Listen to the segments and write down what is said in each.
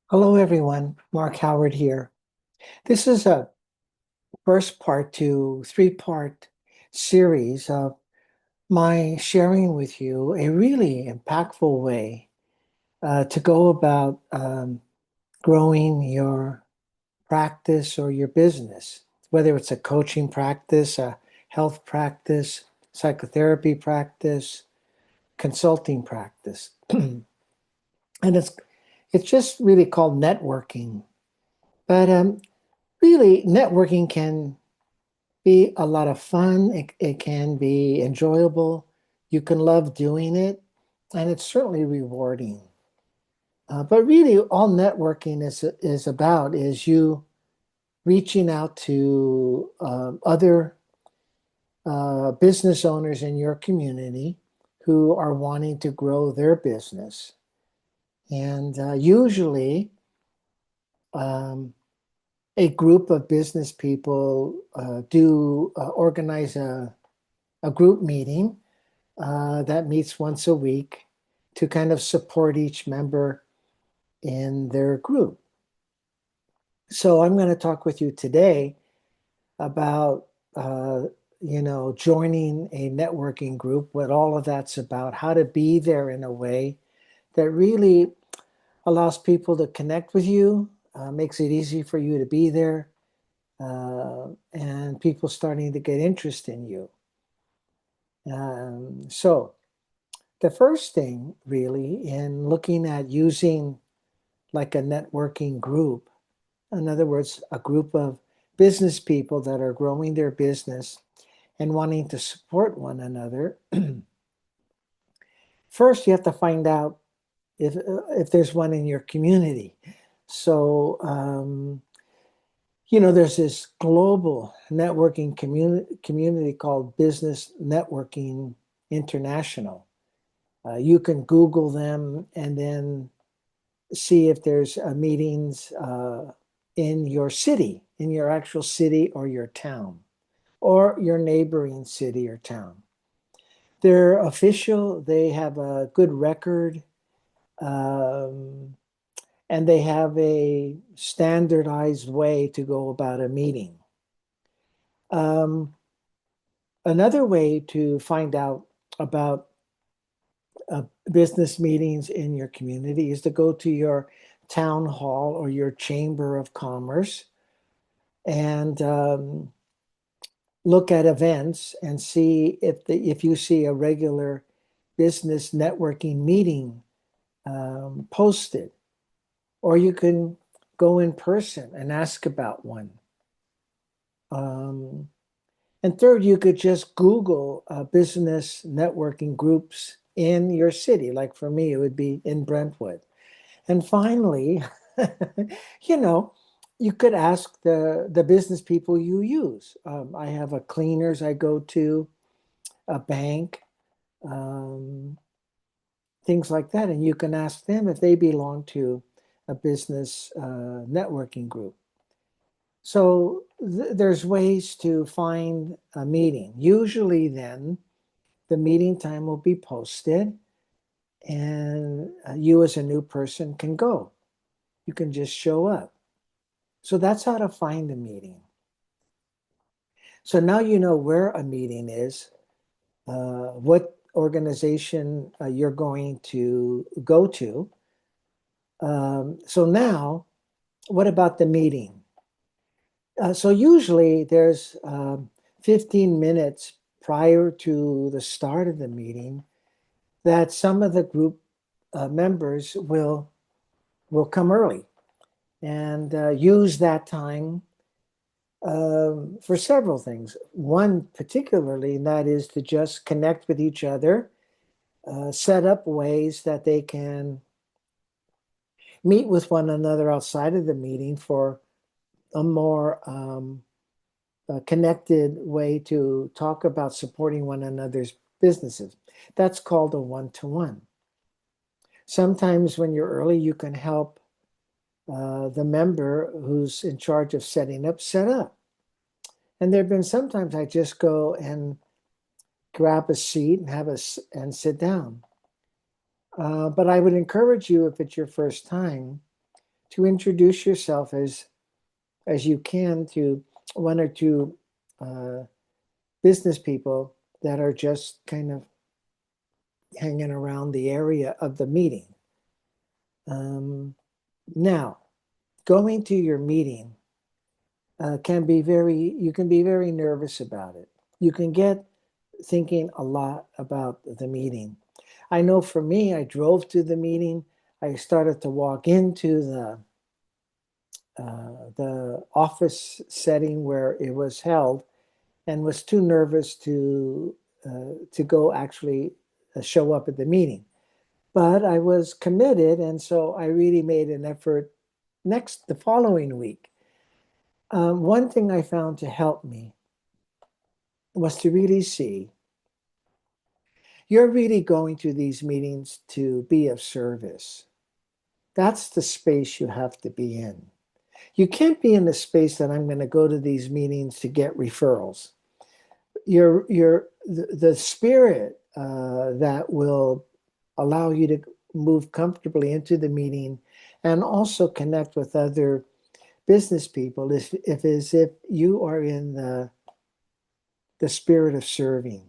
Hello, everyone. Mark Howard here. This is a first part to three-part series of my sharing with you a really impactful way to go about growing your practice or your business, whether it's a coaching practice, a health practice, psychotherapy practice, consulting practice. And it's just really called networking. But really, networking can be a lot of fun. It can be enjoyable. You can love doing it, and it's certainly rewarding. But really, all networking is about is you reaching out to other business owners in your community who are wanting to grow their business. And usually, um, a group of business people do organize a group meeting that meets once a week to kind of support each member in their group. So I'm going to talk with you today about joining a networking group, what all of that's about, how to be there in a way that really allows people to connect with you, makes it easy for you to be there, and people starting to get interest in you. So the first thing really in looking at using like a networking group, in other words, a group of business people that are growing their business and wanting to support one another, first you have to find out if there's one in your community. So, there's this global networking community called Business Networking International. You can Google them and then see if there's meetings in your city, in your actual city or your town, or your neighboring city or town. They're official, they have a good record, um, and they have a standardized way to go about a meeting. Um, Another way to find out about uh, business meetings in your community is to go to your town hall or your chamber of commerce and look at events and see if you see a regular business networking meeting posted, or you can go in person and ask about one. Um, and third, you could just Google business networking groups in your city. Like for me, it would be in Brentwood. And finally, you know, you could ask the business people you use. I have a cleaners I go to, a bank, um, things like that, and you can ask them if they belong to a business networking group. So there's ways to find a meeting. Usually, then the meeting time will be posted, and you as a new person can go. You can just show up. So that's how to find a meeting. So now you know where a meeting is, what organization you're going to go to. So now, what about the meeting? So usually there's 15 minutes prior to the start of the meeting that some of the group members will come early and use that time for several things. One particularly, and that is to just connect with each other, set up ways that they can meet with one another outside of the meeting for a more connected way to talk about supporting one another's businesses. That's called a one-to-one. Sometimes when you're early, you can help the member who's in charge of setting up set up. And there have been sometimes I just go and grab a seat and and sit down. But I would encourage you, if it's your first time, to introduce yourself as you can to one or two uh, business people that are just kind of hanging around the area of the meeting. Um, Now, going to your meeting you can be very nervous about it. You can get thinking a lot about the meeting. I know for me, I drove to the meeting. I started to walk into the office setting where it was held, and was too nervous to go actually show up at the meeting. But I was committed, and so I really made an effort the following week. One thing I found to help me was to really see you're really going to these meetings to be of service. That's the space you have to be in. You can't be in the space that I'm going to go to these meetings to get referrals. The spirit that will allow you to move comfortably into the meeting and also connect with other business people if you are in the spirit of serving.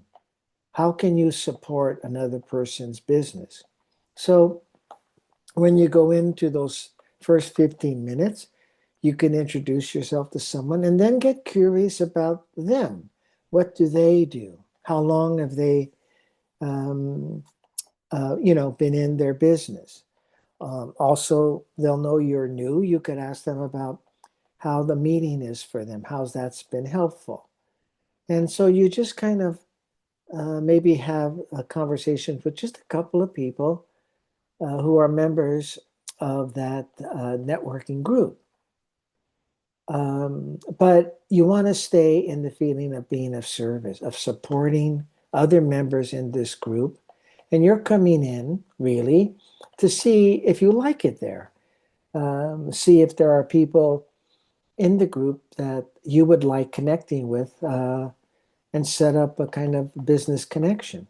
How can you support another person's business? So when you go into those first 15 minutes, you can introduce yourself to someone and then get curious about them. What do they do? How long have they, um, been in their business? Also, they'll know you're new. You could ask them about how the meeting is for them. How's that's been helpful? And so you just kind of maybe have a conversation with just a couple of people who are members of that networking group. But you want to stay in the feeling of being of service, of supporting other members in this group. And you're coming in really to see if you like it there. See if there are people in the group that you would like connecting with and set up a kind of business connection.